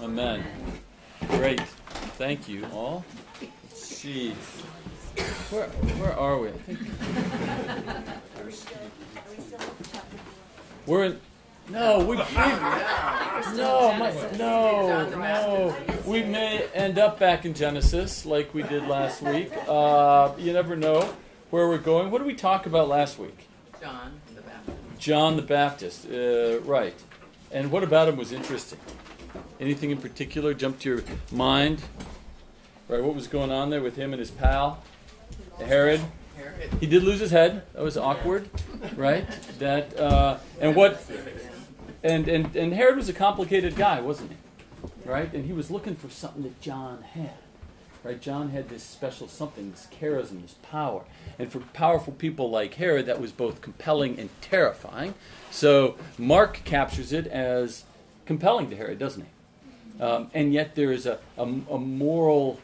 Amen. Great. Thank you all. Let's see. Where are we? I think we're in. No, we may end up back in Genesis like we did last week. You never know where we're going. What did we talk about last week? John the Baptist. Right. And what about him was interesting? Anything in particular jump to your mind? Right. What was going on there with him and his pal, Herod? He did lose his head. That was awkward, right? And Herod was a complicated guy, wasn't he? Right? And he was looking for something that John had. Right? John had this special something, this charisma, this power. And for powerful people like Herod, that was both compelling and terrifying. So Mark captures it as compelling to Herod, doesn't he? And yet there is a moral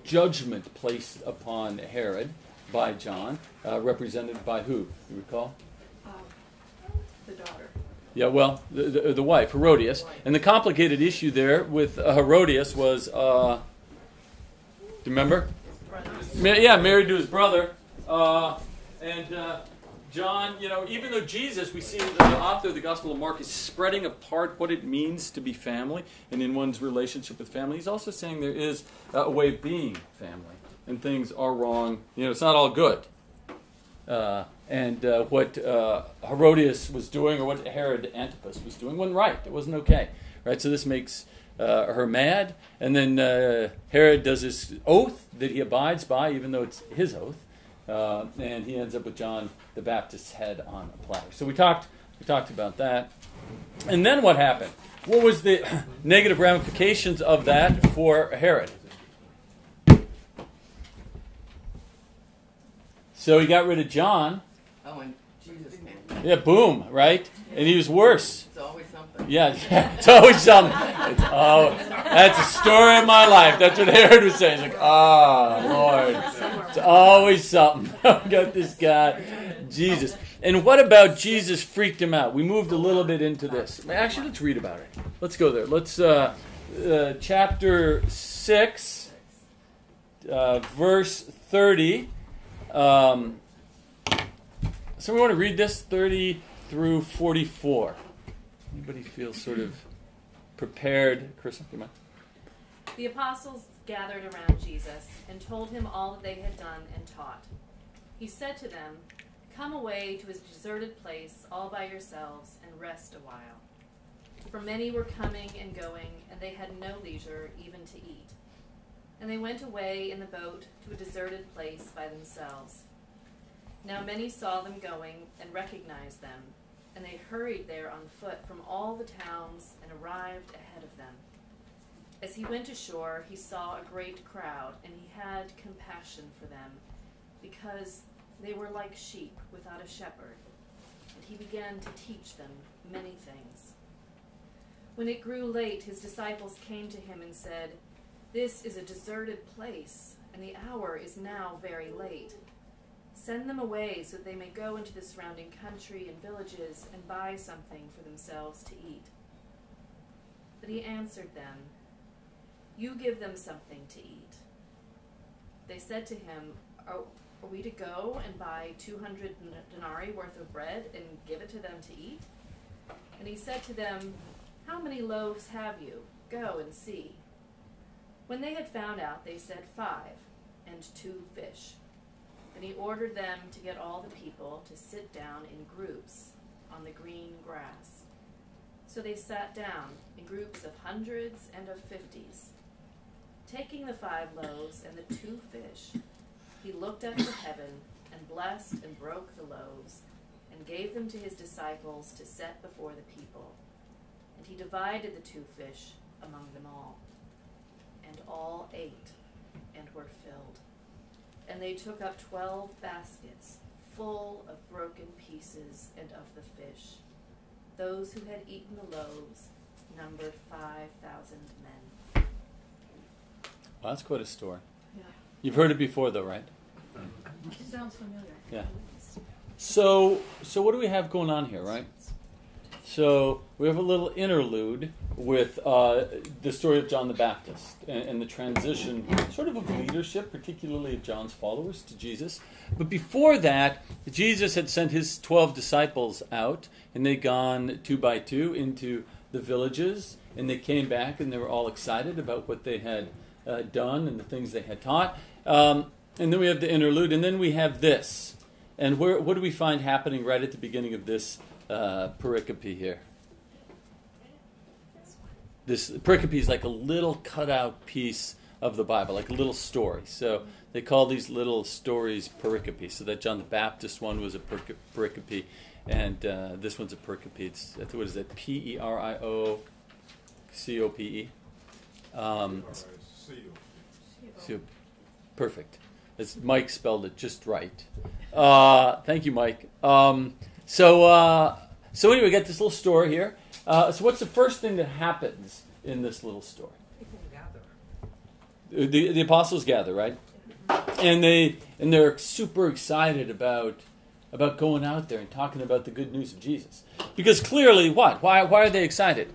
judgment placed upon Herod by John, represented by who? You recall? The daughter. Yeah, well, the wife, Herodias. And the complicated issue there with Herodias was, do you remember? Married to his brother. John, even though Jesus, we see the author of the Gospel of Mark is spreading apart what it means to be family and in one's relationship with family, he's also saying there is a way of being family and things are wrong. It's not all good. What Herodias was doing, or what Herod Antipas was doing, wasn't right. It wasn't okay. Right? So this makes her mad. And then Herod does this oath that he abides by, even though it's his oath. And he ends up with John the Baptist's head on a platter. So we talked about that. And then what happened? What was the negative ramifications of that for Herod? So he got rid of John. Oh, and Jesus came. Yeah, boom, right? And he was worse. It's always something. Yeah, it's always something. That's a story of my life. That's what Herod was saying. He's like, Lord, it's always something. I've got this guy, Jesus. And what about Jesus freaked him out? We moved a little bit into this. Actually, let's read about it. Let's go there. Let's, chapter 6, verse 30. So we want to read this 30 through 44. Anybody feel sort of prepared? Chris, do you mind? The apostles gathered around Jesus and told him all that they had done and taught. He said to them, "Come away to a deserted place all by yourselves and rest a while." For many were coming and going, and they had no leisure even to eat. And they went away in the boat to a deserted place by themselves. Now many saw them going and recognized them, and they hurried there on foot from all the towns and arrived ahead of them. As he went ashore, he saw a great crowd, and he had compassion for them, because they were like sheep without a shepherd, and he began to teach them many things. When it grew late, his disciples came to him and said, "This is a deserted place, and the hour is now very late. Send them away so that they may go into the surrounding country and villages and buy something for themselves to eat." But he answered them, "You give them something to eat." They said to him, Are we to go and buy 200 denarii worth of bread and give it to them to eat?" And he said to them, "How many loaves have you? Go and see." When they had found out, they said 5, and 2 fish. Then he ordered them to get all the people to sit down in groups on the green grass. So they sat down in groups of hundreds and of 50s. Taking the 5 loaves and the 2 fish, he looked up to heaven and blessed and broke the loaves and gave them to his disciples to set before the people. And he divided the 2 fish among them all. And all ate and were filled. And they took up 12 baskets full of broken pieces and of the fish. Those who had eaten the loaves numbered 5,000 men. Well, that's quite a story. Yeah. You've heard it before, though, right? It sounds familiar. Yeah. So what do we have going on here, right? So we have a little interlude with the story of John the Baptist and the transition sort of leadership, particularly of John's followers, to Jesus. But before that, Jesus had sent his 12 disciples out, and they'd gone 2 by 2 into the villages, and they came back, and they were all excited about what they had done and the things they had taught. And then we have the interlude, and then we have this. And what do we find happening right at the beginning of this pericope here? This pericope is like a little cutout piece of the Bible, like a little story. So they call these little stories pericope. So that John the Baptist one was a pericope, and this one's a pericope. It's, what is that? Periocope. Perfect. It's, Mike spelled it just right. Thank you, Mike. So anyway, we got this little story here. So what's the first thing that happens in this little story? People gather. The apostles gather, right? And they're super excited about going out there and talking about the good news of Jesus. Because clearly, what? Why are they excited?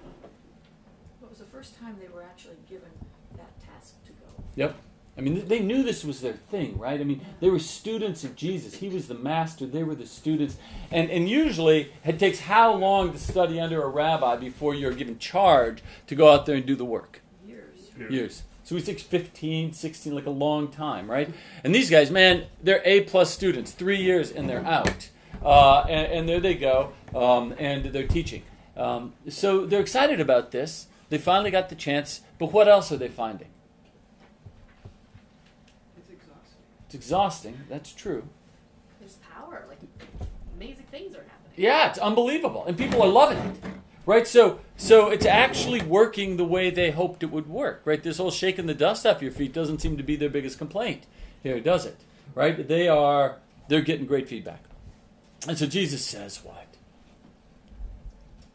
Well, it was the first time they were actually given that task to go. Yep. I mean, they knew this was their thing, right? I mean, they were students of Jesus. He was the master. They were the students. And usually, it takes how long to study under a rabbi before you're given charge to go out there and do the work? Years. So it takes 15, 16, like a long time, right? And these guys, man, they're A-plus students, 3 years, and they're out. And there they go, and they're teaching. So they're excited about this. They finally got the chance. But what else are they finding? It's exhausting. That's true. There's power. Like, amazing things are happening. Yeah, it's unbelievable. And people are loving it. Right? So it's actually working the way they hoped it would work. Right? This whole shaking the dust off your feet doesn't seem to be their biggest complaint here, does it? Right? They're getting great feedback. And so Jesus says what?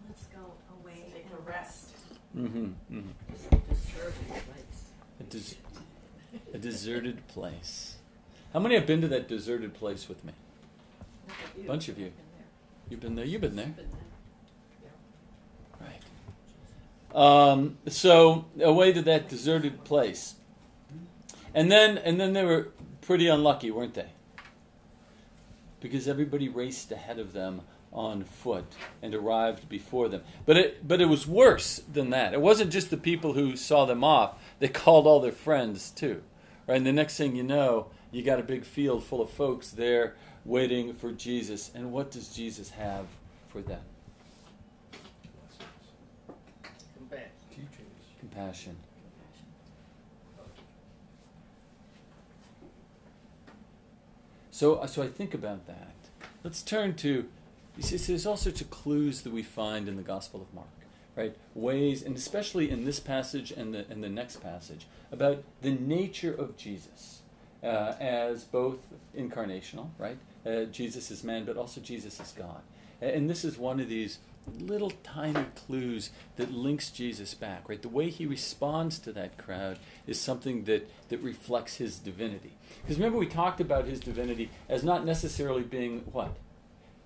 Let's go away Take and a rest. A deserted place. How many have been to that deserted place with me? A bunch of you. You've been there. You've been there. Right. So away to that deserted place. And then they were pretty unlucky, weren't they? Because everybody raced ahead of them on foot and arrived before them. But it was worse than that. It wasn't just the people who saw them off. They called all their friends too. Right? And the next thing you know, you got a big field full of folks there waiting for Jesus. And what does Jesus have for them? Compassion. So I think about that. Let's turn to, you see, there's all sorts of clues that we find in the Gospel of Mark, right? Ways, and especially in this passage and the next passage, about the nature of Jesus as both incarnational, right? Jesus is man, but also Jesus is God. And this is one of these little tiny clues that links Jesus back, right? The way he responds to that crowd is something that reflects his divinity. Because remember, we talked about his divinity as not necessarily being what?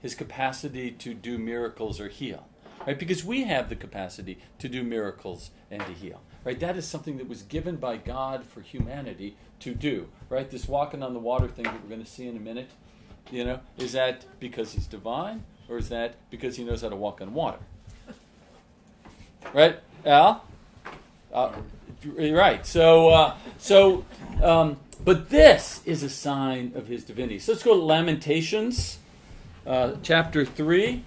His capacity to do miracles or heal, right? Because we have the capacity to do miracles and to heal, right? That is something that was given by God for humanity to do, right? This walking on the water thing that we're going to see in a minute, is that because he's divine? Or is that because he knows how to walk on water? Right, Al? Right. But this is a sign of his divinity. So let's go to Lamentations, chapter 3.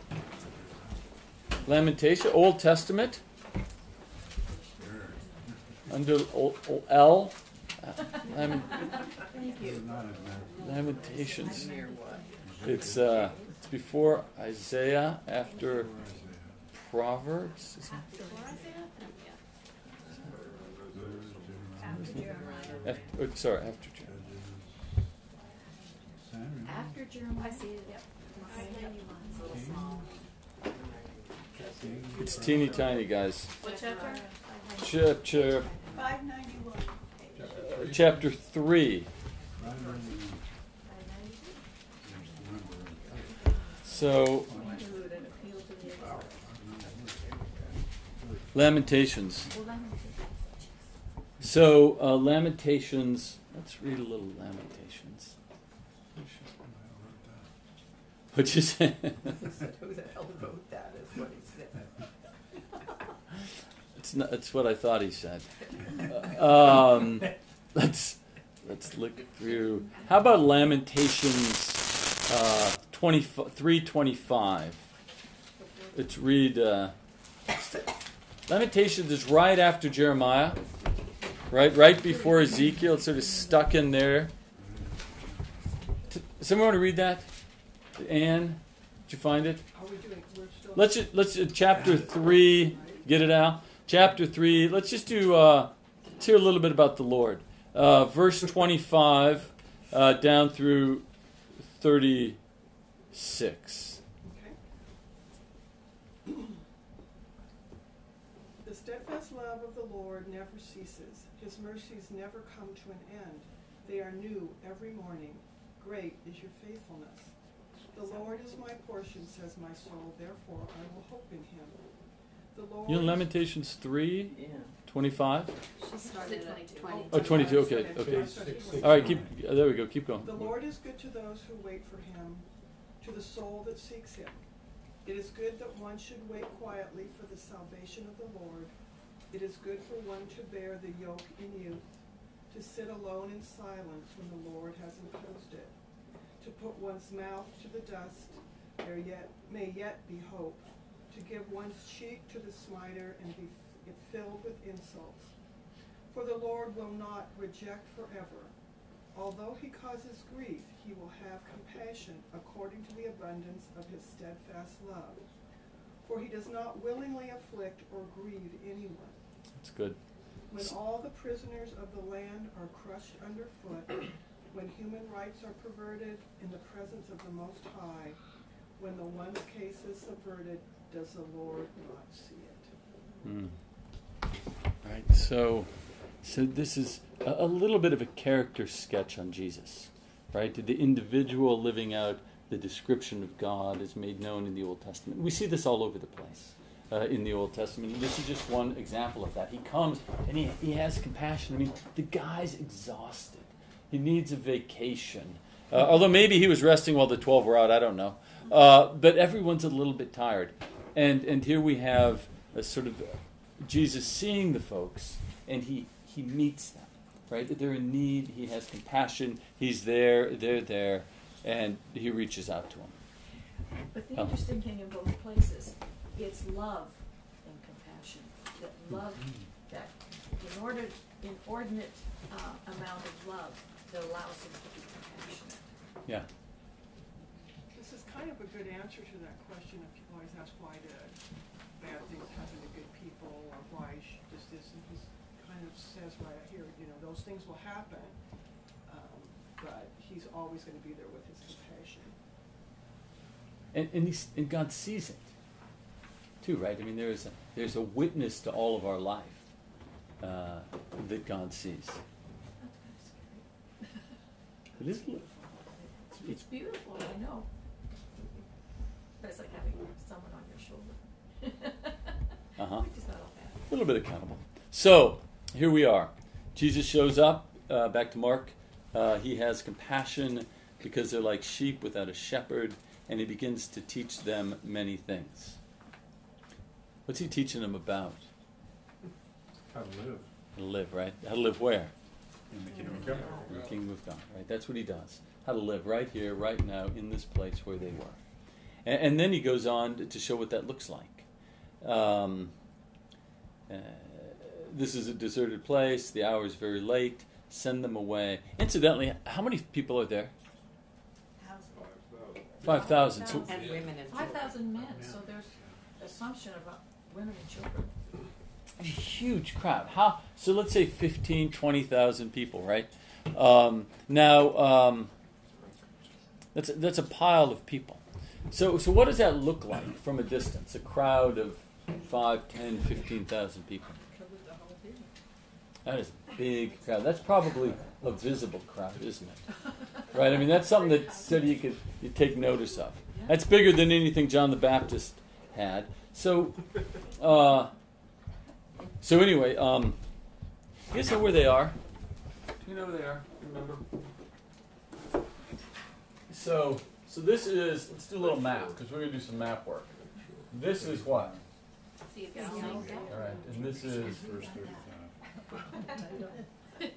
Lamentation, Old Testament. Under L. Lamentations. It's before Isaiah, after Proverbs. After After After Jeremiah. I see it, yep. It's a little small. It's teeny tiny, guys. What chapter? Chapter 591. chapter 3. So Lamentations. Well, then, So, Lamentations. Let's read a little Lamentations. What you say? He said, who the hell wrote that is what he said. It's what I thought he said. Let's look through. How about Lamentations 3:25? Let's read. Lamentations is right after Jeremiah, right before Ezekiel. It's sort of stuck in there. Someone want to read that? Anne, did you find it? Are we doing, we're still... Let's chapter 3. Get it out. Chapter 3. Let's just do. Let's hear a little bit about the Lord. Verse 25 down through 36. Okay. The steadfast love of the Lord never ceases. His mercies never come to an end. They are new every morning. Great is your faithfulness. The Lord is my portion, says my soul. Therefore I will hope in him. The Lord You know Lamentations 3, Yeah. 25? she started at 22. Oh, 22, okay. All right, there we go, keep going. The Lord is good to those who wait for him, to the soul that seeks him. It is good that one should wait quietly for the salvation of the Lord. It is good for one to bear the yoke in youth, to sit alone in silence when the Lord has imposed it, to put one's mouth to the dust. There may yet be hope, to give one's cheek to the smiter and be filled with insults. For the Lord will not reject forever. Although he causes grief, he will have compassion according to the abundance of his steadfast love. For he does not willingly afflict or grieve anyone. That's good. When all the prisoners of the land are crushed underfoot, when human rights are perverted in the presence of the Most High, when the one's case is subverted, does the Lord not see it? All right, so this is a little bit of a character sketch on Jesus, right? The individual living out the description of God is made known in the Old Testament. We see this all over the place in the Old Testament. And this is just one example of that. He comes and he has compassion. I mean, the guy's exhausted. He needs a vacation. Although maybe he was resting while the 12 were out, I don't know. But everyone's a little bit tired. And here we have a sort of Jesus seeing the folks, and he meets them, right? They're in need. He has compassion. He's there. They're there. And he reaches out to them. But the interesting thing in both places, it's love and compassion. That love, that inordinate amount of love that allows him to be compassionate. Yeah. This is kind of a good answer to that question if people always ask why do bad things happen to good people, or why does this, and he kind of says right here, those things will happen, but he's always going to be there with his compassion. And God sees it too, right? I mean, there's a witness to all of our life that God sees. It is. It's beautiful, I know. But it's like having someone on your shoulder. Which is not all bad. A little bit accountable. So here we are. Jesus shows up. Back to Mark. He has compassion because they're like sheep without a shepherd, and he begins to teach them many things. What's he teaching them about? How to live. How to live, right? How to live where? In the kingdom of God. In the kingdom of God, right? That's what he does. How to live right here, right now, in this place where they were. And then he goes on to show what that looks like. This is a deserted place. The hour is very late. Send them away. Incidentally, how many people are there? 5,000. So, And women and 5,000 men, so there's assumption about women and children. a huge crowd. So let's say 15, 20,000 people, right? Now, that's a pile of people. So what does that look like from a distance? A crowd of 5, 10, 15,000 people. That is a big crowd. That's probably a visible crowd, isn't it? Right? I mean, that's something that you take notice of. That's bigger than anything John the Baptist had. So, So anyway, you guys know where they are? Do you know where they are? Remember? So this is, let's do a little map, because we're going to do some map work. This is what? Sea of Galilee. All right, and this is, Verse 35.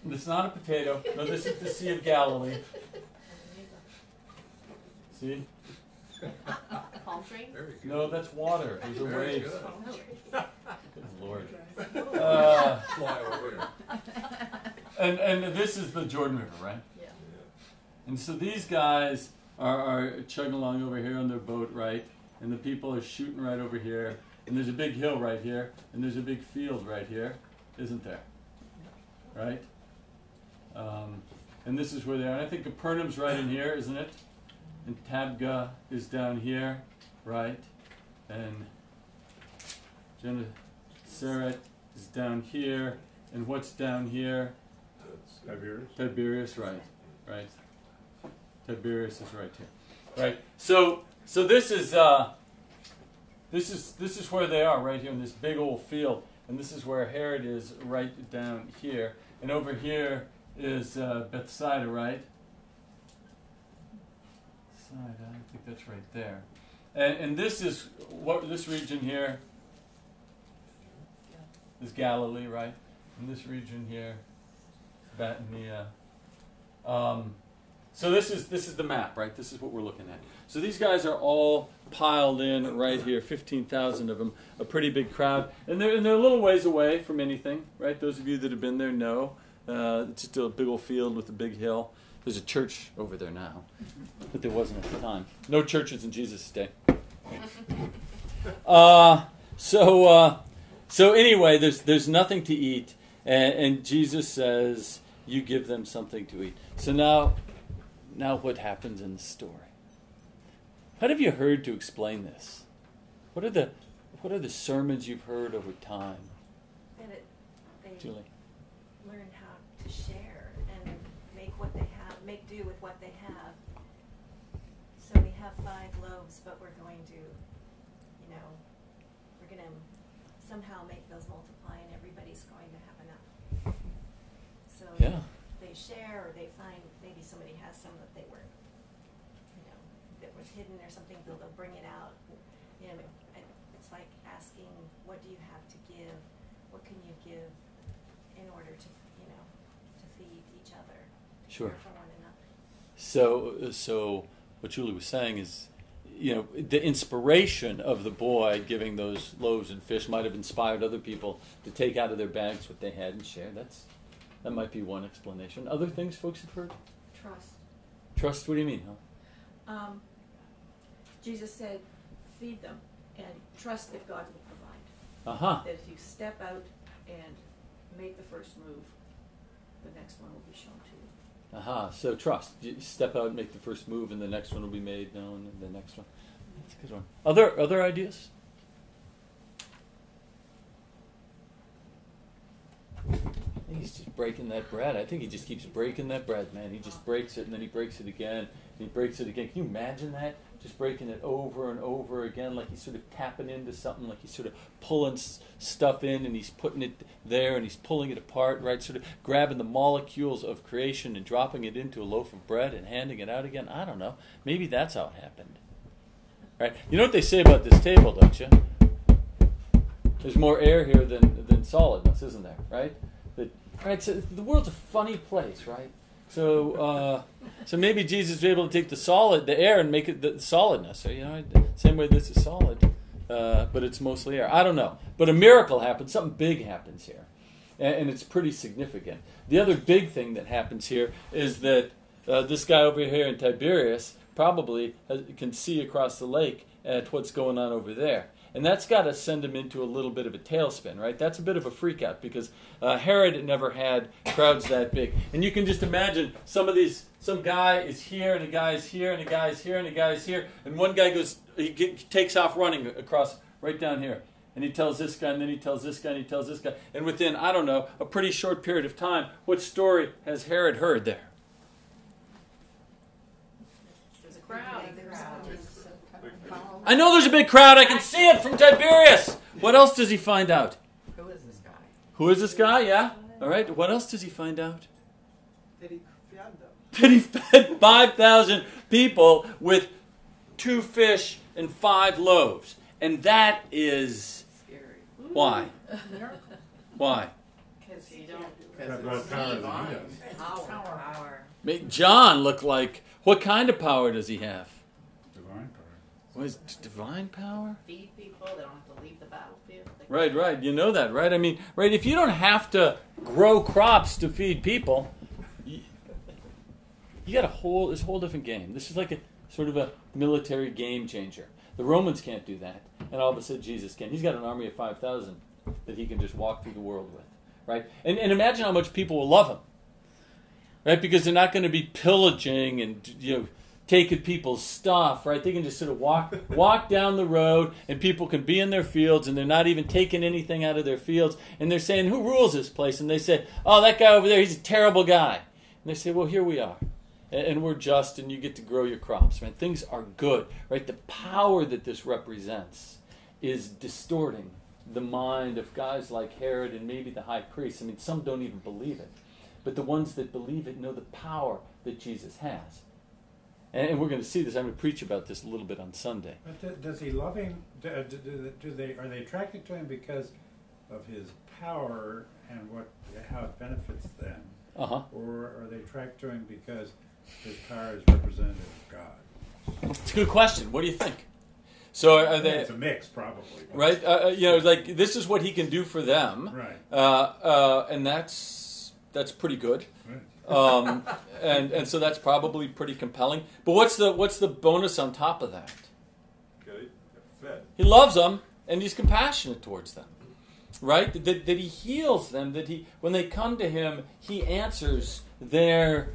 this is not a potato. No, this is the Sea of Galilee. See? Palm tree. No, that's water. These are Very waves. good. Good Lord. Fly over here. And this is the Jordan River, right? Yeah. And so these guys are chugging along over here on their boat, right? And the people are shooting right over here. And there's a big hill right here. And there's a big field right here, isn't there? Right? And this is where they are. And I think Capernaum's right in here, isn't it? And Tabgha is down here, right? And Gennesaret is down here. And what's down here? Tiberius. Tiberius, right. Tiberius is right here. Right. So this is where they are, right here in this big old field. And this is where Herod is, right down here. And over here is Bethsaida, right? I think that's right there. And this is what this region here is Galilee, right? And this region here is Batanea. So this is the map, right? This is what we're looking at. So these guys are all piled in right here, 15,000 of them, a pretty big crowd, and they're a little ways away from anything, right? Those of you that have been there know it's just a big old field with a big hill. There's a church over there now, but there wasn't at the time. No churches in Jesus' day. So anyway, there's nothing to eat, and Jesus says, "You give them something to eat." So now what happens in the story? What have you heard to explain this? What are the sermons you've heard over time? And they Julie. learn how to share and make do with what they have. So we have 5 loaves, but we're going to somehow make those multiply, and everybody's going to have enough. So Yeah. they share, or they find maybe somebody has some that they were, that was hidden or something, so they'll bring it out. It's like asking, what do you have to give? What can you give in order to, to feed each other? Sure. Care for one another. So what Julie was saying is, the inspiration of the boy giving those loaves and fish might have inspired other people to take out of their bags what they had and share. That might be one explanation. Other things folks have heard? Trust. Trust, what do you mean, huh? Jesus said, feed them and trust that God will provide. Uh-huh. That if you step out and make the first move, the next one will be shown to you. Aha, so trust. You step out and make the first move, and the next one will be made known, and the next one. That's a good one. Other ideas? I think he's just breaking that bread. I think he just keeps breaking that bread, man. He just breaks it, and then he breaks it again, and he breaks it again. Can you imagine that? Just breaking it over and over again, like he's sort of tapping into something, like he's sort of pulling stuff in, and he's putting it there, and he's pulling it apart, right? Sort of grabbing the molecules of creation and dropping it into a loaf of bread and handing it out again. I don't know. Maybe that's how it happened. Right? You know what they say about this table, don't you? There's more air here than solidness, isn't there? Right? Right. So the world's a funny place, right? So maybe Jesus was able to take the air, and make it the solidness. So, same way this is solid, but it's mostly air. I don't know. But a miracle happens. Something big happens here. And it's pretty significant. The other big thing that happens here is that this guy over here in Tiberias probably can see across the lake at what's going on over there. And that's got to send him into a little bit of a tailspin, right? That's a bit of a freak out, because Herod never had crowds that big. And you can just imagine some guy is here, and a guy is here, and a guy is here, and a guy is here. And one guy he takes off running across right down here. And he tells this guy, and then he tells this guy, and he tells this guy. And within, I don't know, a pretty short period of time, what story has Herod heard there? There's a crowd. I know there's a big crowd. I can see it from Tiberias. What else does he find out? Who is this guy? Who is this guy? Yeah. All right. What else does he find out? That he fed them. That he fed 5,000 people with 2 fish and 5 loaves. And that is Scary. why? Why? Because you Have don't. more power than he does. Power. Make John look like, what kind of power does he have? Divine power. What is divine power? Feed people. They don't have to leave the battlefield. Right. You know that, right? I mean, right, if you don't have to grow crops to feed people, you got this whole different game. This is like a sort of a military game changer. The Romans can't do that, and all of a sudden Jesus can. He's got an army of 5,000 that he can just walk through the world with, right? And imagine how much people will love him, right? Because they're not going to be pillaging and taking people's stuff, right? They can just sort of walk down the road, and people can be in their fields, and they're not even taking anything out of their fields, and they're saying, "Who rules this place?" And they say, "Oh, that guy over there, he's a terrible guy." And they say, "Well, here we are. And we're just, and you get to grow your crops, right? Things are good, right? The power that this represents is distorting the mind of guys like Herod and maybe the high priest. I mean, some don't even believe it. But the ones that believe it know the power that Jesus has. And we're going to see this. I'm going to preach about this a little bit on Sunday. But does he love him? Are they attracted to him because of his power and how it benefits them? Uh-huh. Or are they attracted to him because his power is representative of God? It's a good question. What do you think? So are they? It's a mix, probably. Right? Like this is what he can do for them. Right. And that's pretty good. Right. And so that's probably pretty compelling. But what's the bonus on top of that? Get fed. He loves them and he's compassionate towards them. Right? That he heals them, that when they come to him, he answers their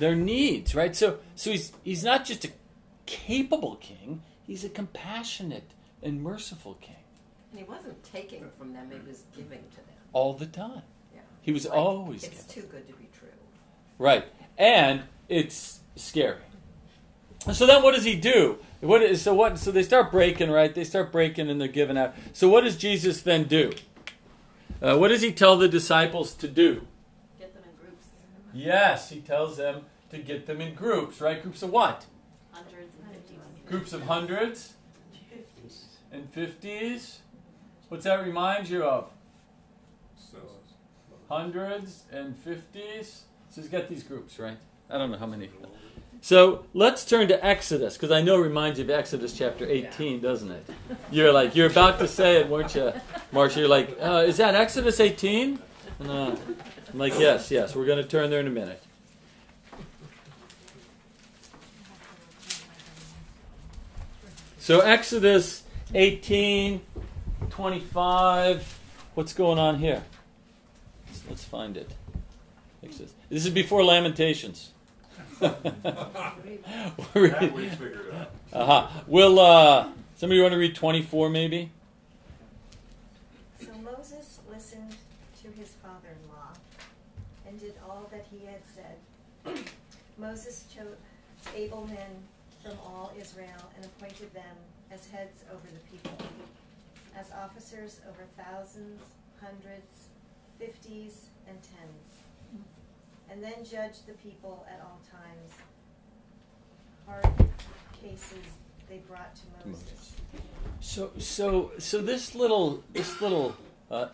needs, right? So he's not just a capable king, he's a compassionate and merciful king. And he wasn't taking from them, he was giving to them. All the time. Yeah. He was Like, always It's giving. too good to be true. Right. And it's scary. So then what does he do? So they start breaking, right? They start breaking and they're giving out. So what does Jesus then do? What does he tell the disciples to do? Get them in groups. Yes, he tells them to get them in groups, right? Groups of what? Hundreds and fifties. Groups of hundreds and 50s. What's that remind you of? Hundreds and 50s. So he's got these groups, right? I don't know how many. So let's turn to Exodus, because I know it reminds you of Exodus chapter 18, doesn't it? You're about to say it, weren't you, Marcia? You're like, is that Exodus 18? No. I'm like, yes, we're going to turn there in a minute. So Exodus 18, 25, what's going on here? Let's find it. Exodus. This is before Lamentations. That we figured out. Will somebody want to read 24 maybe? So Moses listened to his father-in-law and did all that he had said. Moses chose able men from all Israel and appointed them as heads over the people, as officers over thousands, hundreds, 50s, and 10s. And then judged the people at all times. Hard cases they brought to Moses. So this little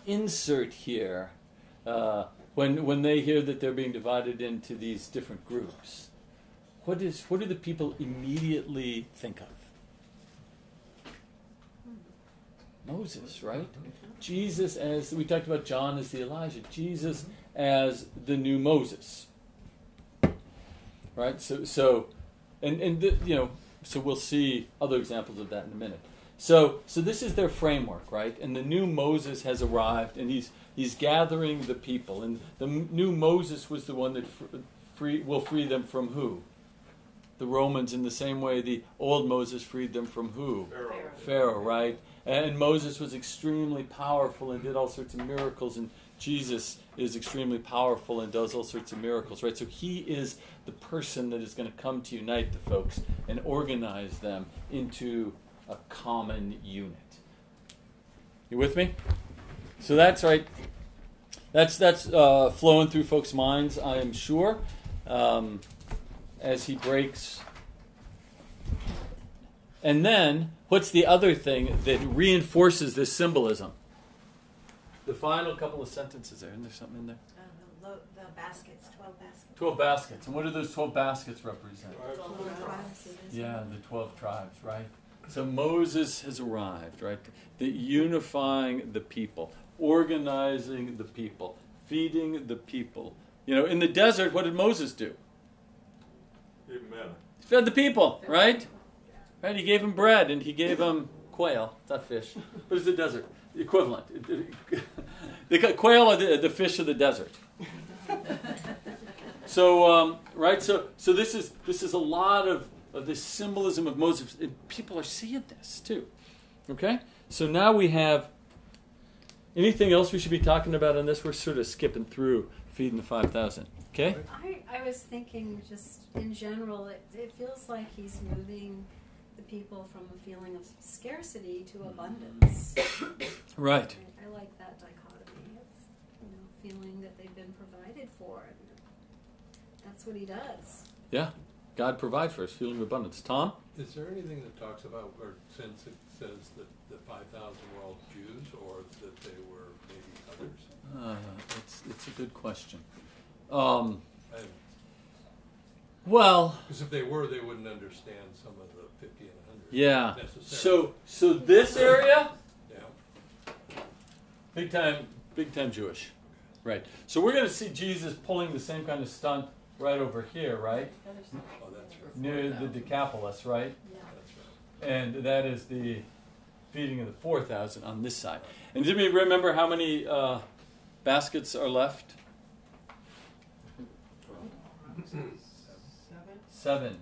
insert here, when they hear that they're being divided into these different groups, what do the people immediately think of? Moses, right? Jesus, as we talked about, John as the Elijah. Jesus as the new Moses, right? So we'll see other examples of that in a minute. So this is their framework, right? And the new Moses has arrived, and he's gathering the people. And the new Moses was the one that will free them from who? The Romans, in the same way the old Moses freed them from who? Pharaoh, right? And Moses was extremely powerful and did all sorts of miracles and Jesus is extremely powerful and does all sorts of miracles, right? So he is the person that is going to come to unite the folks and organize them into a common unit. You with me? So that's right. That's flowing through folks' minds, I am sure, as he breaks. And then, what's the other thing that reinforces this symbolism? The final couple of sentences there. Isn't there something in there? The baskets, 12 baskets. 12 baskets. And what do those 12 baskets represent? 12 tribes. Yeah, the 12 tribes, right? So Moses has arrived, right? The unifying the people, organizing the people, feeding the people. You know, in the desert, what did Moses do? Amen. He fed the people, right? Right? He gave them bread and he gave them quail. It's not fish. What is the desert? The equivalent. They got quail are the fish of the desert. So, right? So this is a lot of this symbolism of Moses. And people are seeing this too. Okay? So now we have anything else we should be talking about on this? We're sort of skipping through feeding the 5,000. Okay? I was thinking just in general, it feels like he's moving the people from a feeling of scarcity to abundance. Right. I like that dichotomy of feeling that they've been provided for. That's what he does. Yeah. God provide for us, feeling of abundance. Tom? Is there anything that talks about, or since it says that the 5,000 were all Jews, or that they were maybe others? It's a good question. Because if they were, they wouldn't understand some of the 50 and 100. Yeah. Necessarily. So this area, Yeah. big time Jewish, right? So we're going to see Jesus pulling the same kind of stunt right over here, right? Oh, that's right. Near the Decapolis, right? Yeah. That's right. And that is the feeding of the 4,000 on this side. And did we remember how many baskets are left? 7.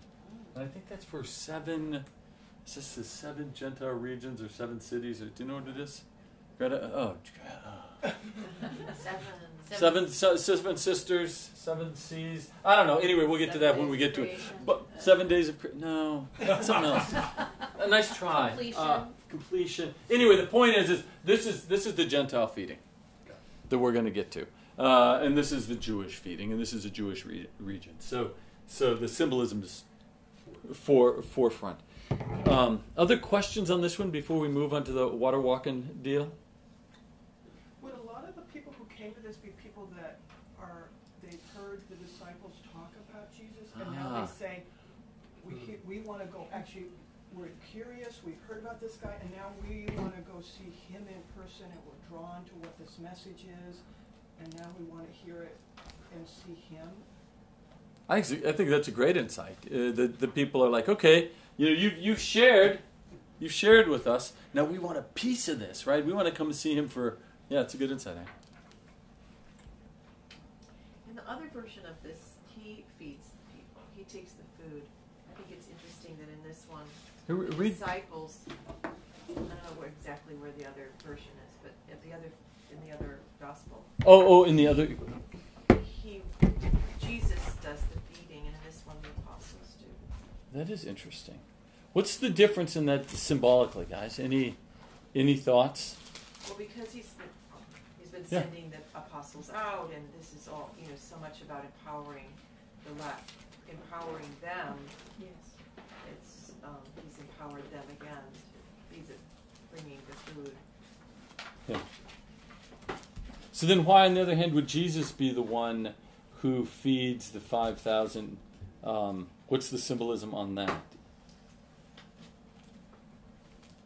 And I think that's for 7. Is this the 7 Gentile regions or 7 cities? Or do you know what it is? Greta? Seven sisters, 7 seas. I don't know. Anyway, we'll get to that when we get to it. But 7 days of no, something else. A nice try. Completion. Anyway, the point is this is the Gentile feeding that we're going to get to, and this is the Jewish feeding, and this is a Jewish region. So the symbolism is forefront. Other questions on this one before we move on to the water walking deal? Would a lot of the people who came to this be people that they've heard the disciples talk about Jesus, and now they say, we want to go, actually, we're curious, we've heard about this guy, and now we want to go see him in person, and we're drawn to what this message is, and now we want to hear it and see him? I think that's a great insight. The people are like, okay, you've shared with us. Now we want a piece of this, right? We want to come and see him for. Yeah, it's a good insight. In the other version of this, he feeds the people. He takes the food. I think it's interesting that in this one, the disciples. I don't know exactly where the other version is, but in the other gospel. In the other. Jesus does the feeding, and in this one the apostles do. That is interesting. What's the difference in that symbolically, guys? Any thoughts? Well, because he's been sending the apostles out, and this is all so much about empowering them. Yes. It's he's empowered them again. He's bringing the food. Yeah. So then, why, on the other hand, would Jesus be the one who feeds the 5,000? What's the symbolism on that?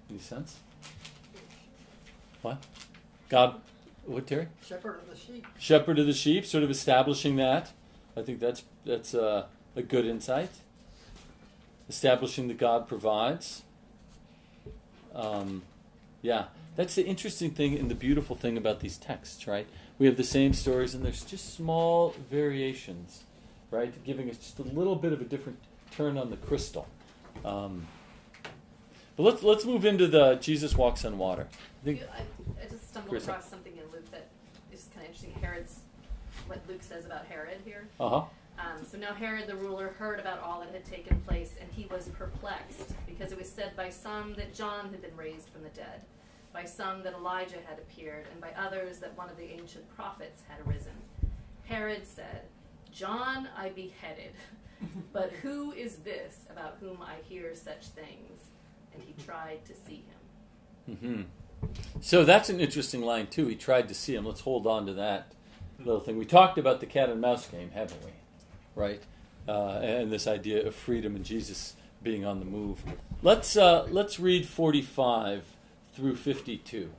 Any sense? What? God, what, Terry? Shepherd of the sheep. Shepherd of the sheep, sort of establishing that. I think that's a good insight. Establishing that God provides. That's the interesting thing and the beautiful thing about these texts, right? We have the same stories, and there's just small variations, right? Giving us just a little bit of a different turn on the crystal. But let's move into the Jesus walks on water. I just stumbled across something in Luke that it's kind of interesting. Herod's what Luke says about Herod here. Uh-huh. So now Herod the ruler heard about all that had taken place, and he was perplexed, because it was said by some that John had been raised from the dead, by some that Elijah had appeared, and by others that one of the ancient prophets had arisen. Herod said, John I beheaded, but who is this about whom I hear such things? And he tried to see him. Mm-hmm. So that's an interesting line, too. He tried to see him. Let's hold on to that little thing. We talked about the cat and mouse game, haven't we? Right? And this idea of freedom and Jesus being on the move. Let's read 45 through 52.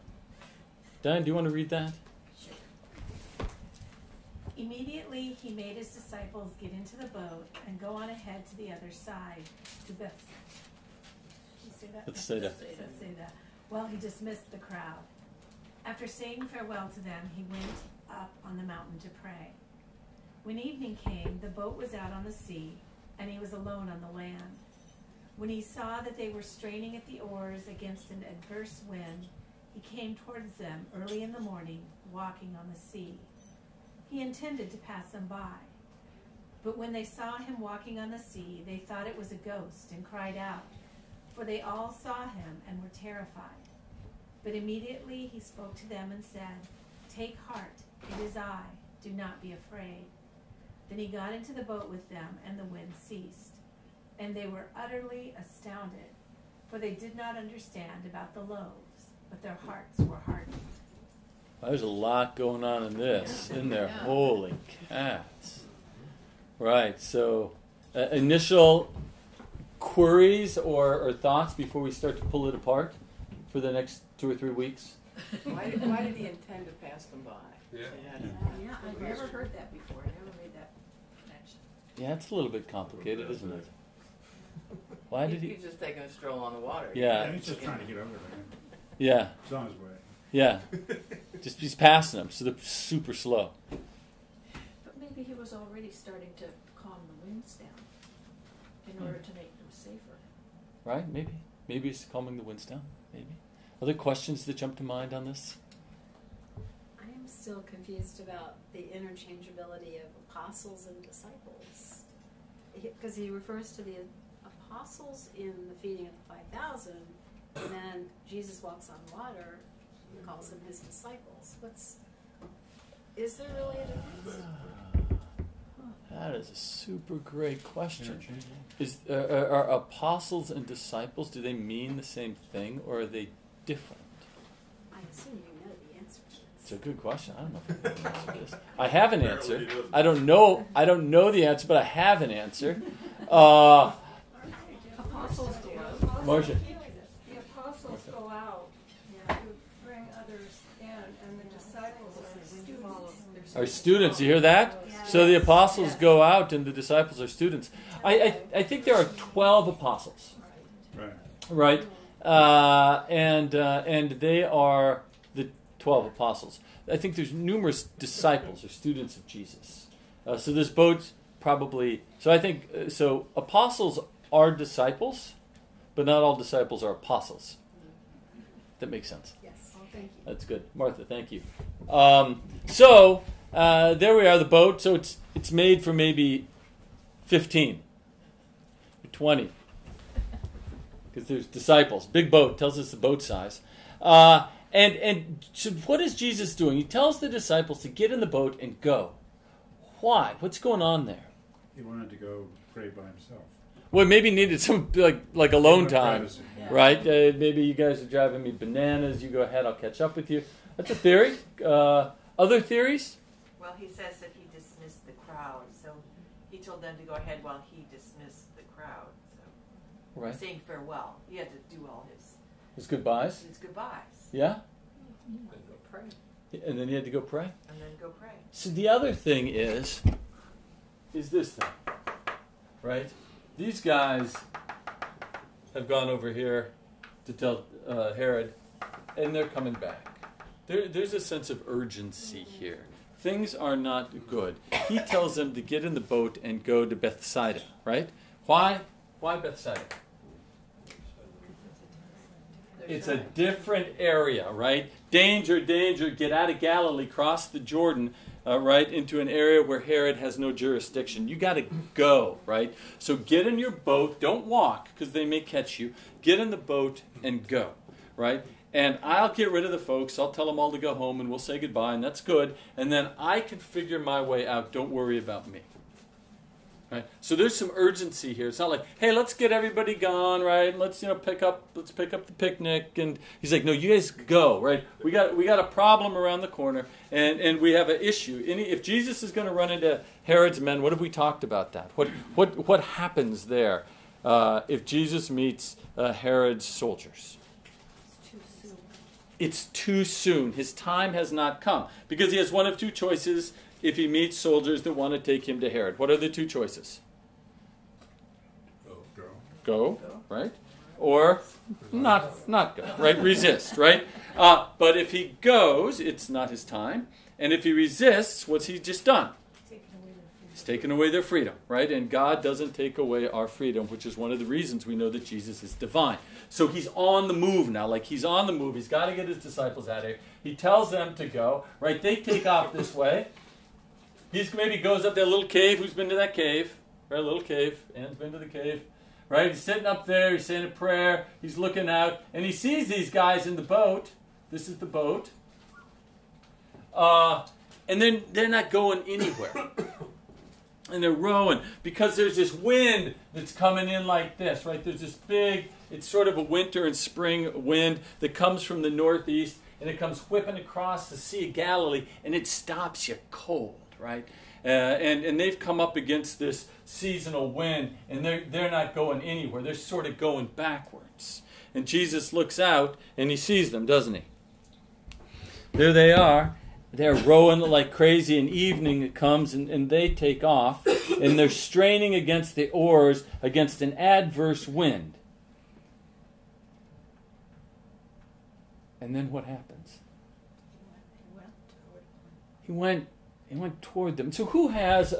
Diane, do you want to read that? Immediately he made his disciples get into the boat and go on ahead to the other side, to Bethsaida. Bethsaida. Well, he dismissed the crowd. After saying farewell to them, he went up on the mountain to pray. When evening came, the boat was out on the sea, and he was alone on the land. When he saw that they were straining at the oars against an adverse wind, he came towards them early in the morning, walking on the sea. He intended to pass them by. But when they saw him walking on the sea, they thought it was a ghost and cried out, for they all saw him and were terrified. But immediately he spoke to them and said, Take heart, it is I, do not be afraid. Then he got into the boat with them, and the wind ceased. And they were utterly astounded, for they did not understand about the loaves, but their hearts were hardened. There's a lot going on in this, isn't there? Holy cats. Right, so initial queries or thoughts before we start to pull it apart for the next 2 or 3 weeks? Why did he intend to pass them by? Yeah. I've never heard that before. I never made that connection. Yeah, it's a little bit complicated, isn't it? Why did he? He's just taking a stroll on the water. Yeah. He's just trying to get over there. Yeah. He's on his way. Yeah. Just he's passing them, so they're super slow. But maybe he was already starting to calm the winds down in order to make them safer. Right? Maybe. Maybe he's calming the winds down. Maybe. Other questions that jump to mind on this? I am still confused about the interchangeability of apostles and disciples. Because he refers to the apostles in the feeding of the 5,000, and then Jesus walks on water and calls them his disciples. Is there really a difference? That is a super great question. Are apostles and disciples, do they mean the same thing, or are they different? I assume you know the answer to this. It's a good question. I don't know if I know the answer to this. I have an answer. I don't know the answer, but I have an answer. Apostles go out. Marcia. The apostles go out to bring others in, and the disciples are students. Our students, you hear that? So the apostles go out and the disciples are students. I think there are 12 apostles. Right? And they are the 12 apostles. I think there's numerous disciples or students of Jesus. So this boat's probably... So I think... So apostles are disciples, but not all disciples are apostles. That makes sense. Yes. Oh, thank you. That's good. Martha, thank you. So there we are, the boat. So it's made for maybe 15 or 20. Because there's disciples. Big boat tells us the boat size. And so what is Jesus doing? He tells the disciples to get in the boat and go. Why? What's going on there? He wanted to go pray by himself. Well, maybe needed some like alone time, Privacy. right? Maybe you guys are driving me bananas. You go ahead. I'll catch up with you. That's a theory. Other theories? Well, he says that he dismissed the crowd, so he told them to go ahead while he dismissed the crowd. So Right. saying farewell, he had to do all His goodbyes. his goodbyes Yeah. And go pray. And then he had to go pray. and then go pray. So the other thing is this thing, right? These guys have gone over here to tell Herod, and they're coming back. There's a sense of urgency here. Things are not good. He tells them to get in the boat and go to Bethsaida, right? Why? Why Bethsaida? It's a different area, right? Danger, danger, get out of Galilee, cross the Jordan, right, into an area where Herod has no jurisdiction. You got to go, right? So get in your boat. Don't walk, because they may catch you. Get in the boat and go, right? And I'll get rid of the folks. I'll tell them all to go home, and we'll say goodbye, and that's good. And then I can figure my way out. Don't worry about me. Right? So there's some urgency here. It's not like, hey, let's get everybody gone, right? Let's pick up the picnic. And he's like, no, you guys go, right? We got a problem around the corner, and we have an issue. If Jesus is going to run into Herod's men, what have we talked about that? What happens there if Jesus meets Herod's soldiers? It's too soon. His time has not come, because he has one of two choices. If he meets soldiers that want to take him to Herod, what are the two choices? Go, right? Or not go, right? Resist, right? But if he goes, it's not his time. And if he resists, what's he just done? He's taken away their freedom, right? And God doesn't take away our freedom, which is one of the reasons we know that Jesus is divine. So he's on the move now. Like, he's on the move. He's got to get his disciples out of here. He tells them to go, right? They take off this way. He maybe goes up that little cave. Who's been to that cave? Right, a little cave. Ann's been to the cave. Right, he's sitting up there. He's saying a prayer. He's looking out. And he sees these guys in the boat. This is the boat. And then they're not going anywhere. And they're rowing because there's this wind that's coming in like this, right? There's this big, it's sort of a winter and spring wind that comes from the northeast, and it comes whipping across the Sea of Galilee, and it stops you cold, right? And they've come up against this seasonal wind, and they're not going anywhere. They're sort of going backwards. And Jesus looks out, and he sees them, doesn't he? There they are. They're rowing like crazy, and evening comes, and they take off, and they're straining against the oars against an adverse wind. And then what happens? He went toward them. So who has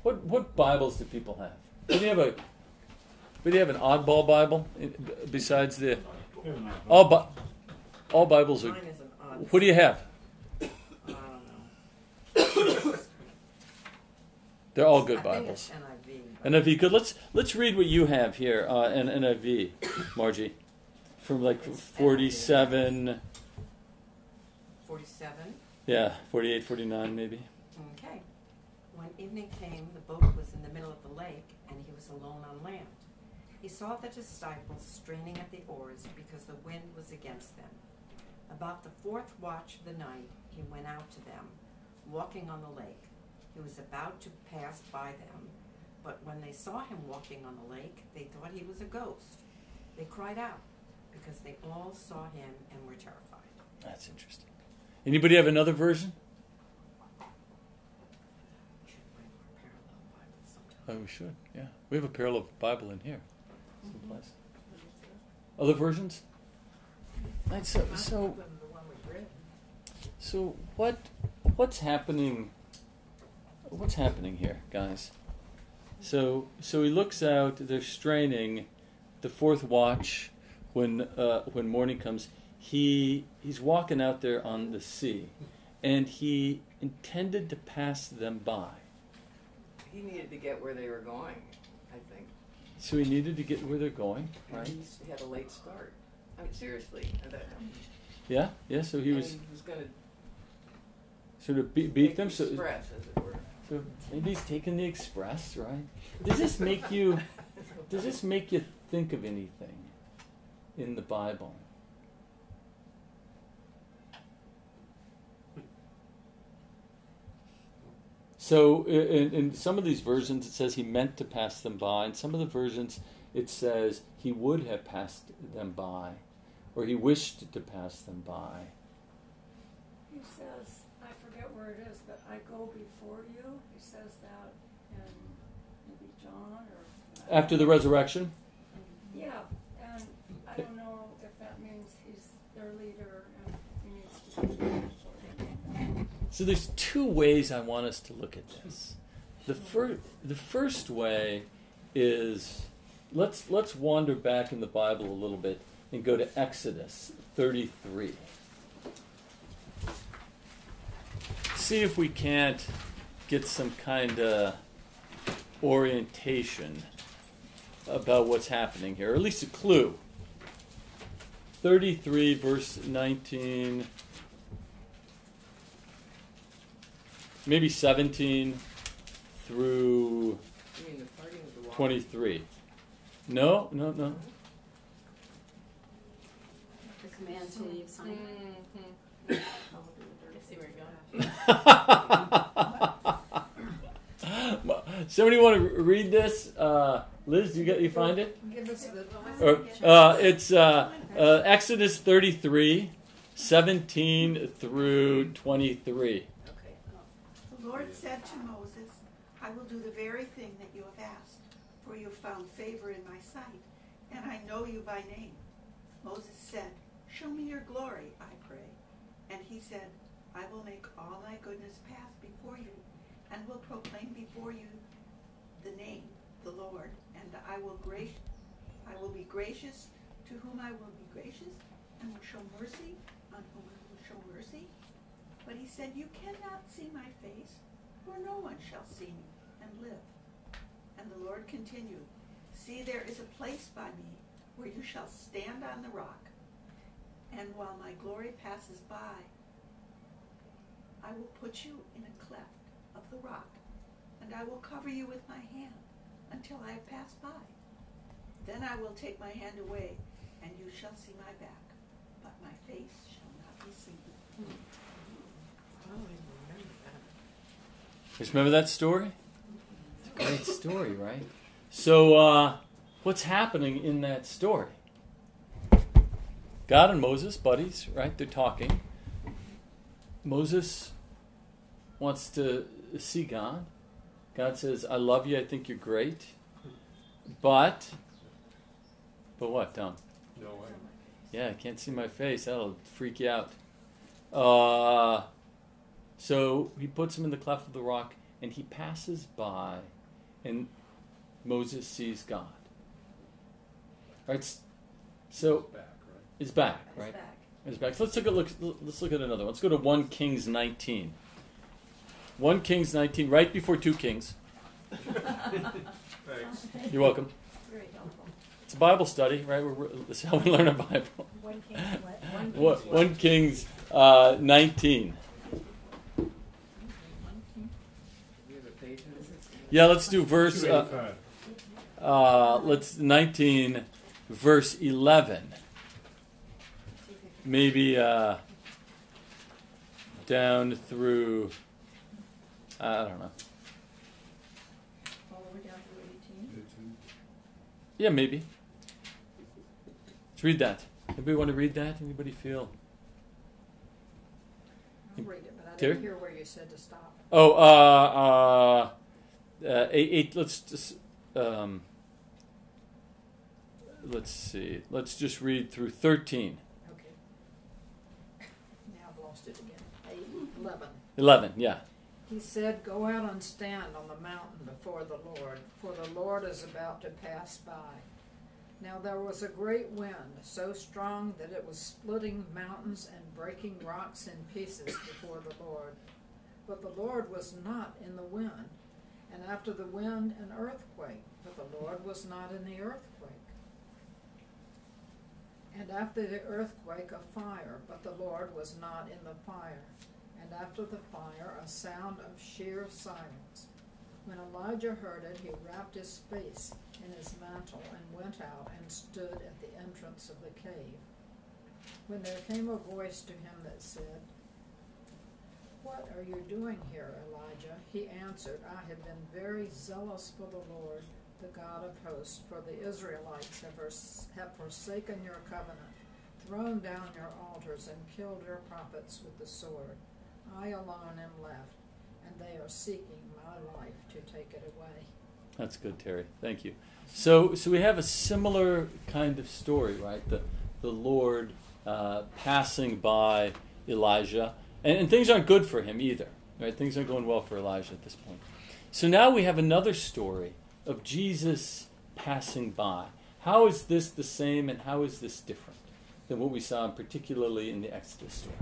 what Bibles do people have? Do you have an oddball Bible besides the all Bibles are? Mine is an odd. What do you have? I don't know. They're all good I think Bibles. it's NIV. NIV, good. Let's read what you have here in NIV, Margie, from like 47. 47. Yeah, 48, 49 maybe. Okay. When evening came, the boat was in the middle of the lake, and he was alone on land. He saw the disciples straining at the oars because the wind was against them. About the fourth watch of the night, he went out to them, walking on the lake. He was about to pass by them, but when they saw him walking on the lake, they thought he was a ghost. They cried out because they all saw him and were terrified. That's interesting. Anybody have another version? Oh, we should. Yeah, we have a parallel Bible in here, someplace. Other versions? Right, so what's happening? What's happening here, guys? So he looks out. They're straining. The fourth watch, when morning comes, he's walking out there on the sea, and he intended to pass them by. He needed to get where they were going, I think. So he needed to get where they're going, right? He had a late start. I mean, seriously. Yeah. So he was going to sort of beat them. the express, as it were. So maybe he's taking the express, right? Does this make you think of anything in the Bible? So in some of these versions it says he meant to pass them by. In some of the versions it says he would have passed them by, or he wished to pass them by. He says, I forget where it is, but I go before you. He says that in maybe John or... After the resurrection? Yeah, and I don't know if that means he's their leader and he needs to be there for them. So there's two ways I want us to look at this. The first way is let's wander back in the Bible a little bit and go to Exodus 33. See if we can't get some kind of orientation about what's happening here, or at least a clue. 33 verse 19, maybe 17 through You mean the parting of the water? 23. No. The command to leave Sinai. I see where you're going. Somebody want to read this? Liz, you find it? Give us the It's Exodus 33, 17 through 23. The Lord said to Moses, I will do the very thing that you have asked, for you have found favor in my sight, and I know you by name. Moses said, show me your glory, I pray. And he said, I will make all my goodness pass before you, and will proclaim before you the name, the Lord, and I will be gracious to whom I will be gracious, and will show mercy on whom I will show mercy. But he said, you cannot see my face, for no one shall see me and live. And the Lord continued, see, there is a place by me where you shall stand on the rock, and while my glory passes by, I will put you in a cleft of the rock, and I will cover you with my hand until I have passed by. Then I will take my hand away, and you shall see my back, but my face shall not be seen. Just remember that story? It's a great story, right? So, what's happening in that story? God and Moses, buddies, right? They're talking. Moses wants to see God. God says, I love you, I think you're great. But what, Tom? No way. Yeah, I can't see my face. That'll freak you out. So he puts him in the cleft of the rock, and he passes by, and Moses sees God. Right? So Back, right? it's back, right? It's back. It's back. So let's look at another one. Let's go to 1 Kings 19. 1 Kings 19, right before 2 Kings. Thanks. You're welcome. Very helpful. It's a Bible study, right? That's how we learn our Bible. 1 Kings what? 1 Kings 19. We have a page in this. Yeah, let's do verse. 285. Let's 19, verse 11. Maybe down through. I don't know. All the way down to 18. Yeah, maybe. Let's read that. Anybody want to read that? Anybody feel? I'll read it, but I Terry? didn't hear where you said to stop. Oh, 8. Let's just. Let's see. Let's just read through 13. Okay. Now I've lost it again. 11. 11. Yeah. He said, go out and stand on the mountain before the Lord, for the Lord is about to pass by. Now there was a great wind, so strong that it was splitting mountains and breaking rocks in pieces before the Lord. But the Lord was not in the wind, and after the wind an earthquake, but the Lord was not in the earthquake. And after the earthquake a fire, but the Lord was not in the fire. And after the fire a sound of sheer silence. When Elijah heard it, he wrapped his face in his mantle and went out and stood at the entrance of the cave. When there came a voice to him that said, what are you doing here, Elijah? He answered, I have been very zealous for the Lord, the God of hosts, for the Israelites have forsaken your covenant, thrown down your altars, and killed your prophets with the sword. I alone am left, and they are seeking my life to take it away. That's good, Terry. Thank you. So we have a similar kind of story, right? The Lord passing by Elijah, and things aren't good for him either, right? Things aren't going well for Elijah at this point. So now we have another story of Jesus passing by. How is this the same and how is this different than what we saw particularly in the Exodus story?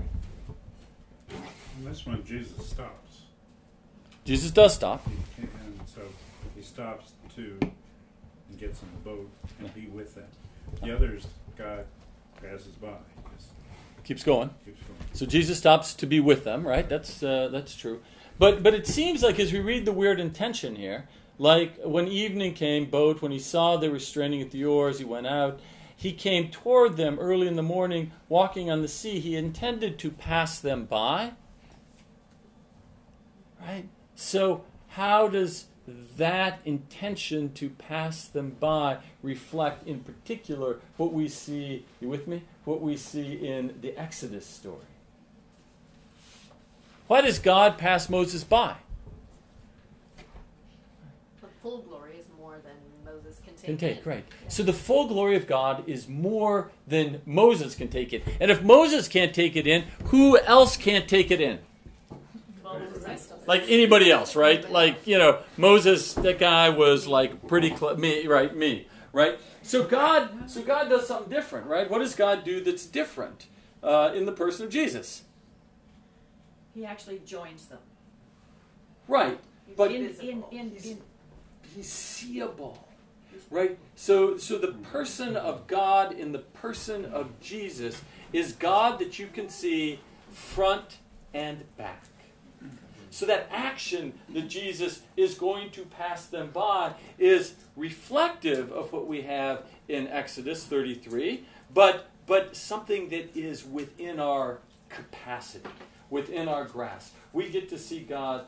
And this one, Jesus stops. Jesus does stop. And so he stops to and gets in the boat and be with them. The others, God passes by. Just Keeps going. keeps going. So Jesus stops to be with them, right? That's true. But it seems like as we read the weird intention here, like when evening came, boat, when he saw they were straining at the oars, he went out. He came toward them early in the morning, walking on the sea. He intended to pass them by. Right? So how does that intention to pass them by reflect in particular what we see, you with me? What we see in the Exodus story. Why does God pass Moses by? The full glory is more than Moses can take. Can take, right. So the full glory of God is more than Moses can take it. And if Moses can't take it in, who else can't take it in? Like anybody else, right? Like, Moses, that guy was like pretty me, right? So God does something different, right? What does God do that's different in the person of Jesus? He actually joins them. Right, but He's seeable, right? So the person of God in the person of Jesus is God that you can see front and back. So that action that Jesus is going to pass them by is reflective of what we have in Exodus 33, but something that is within our capacity, within our grasp. We get to see God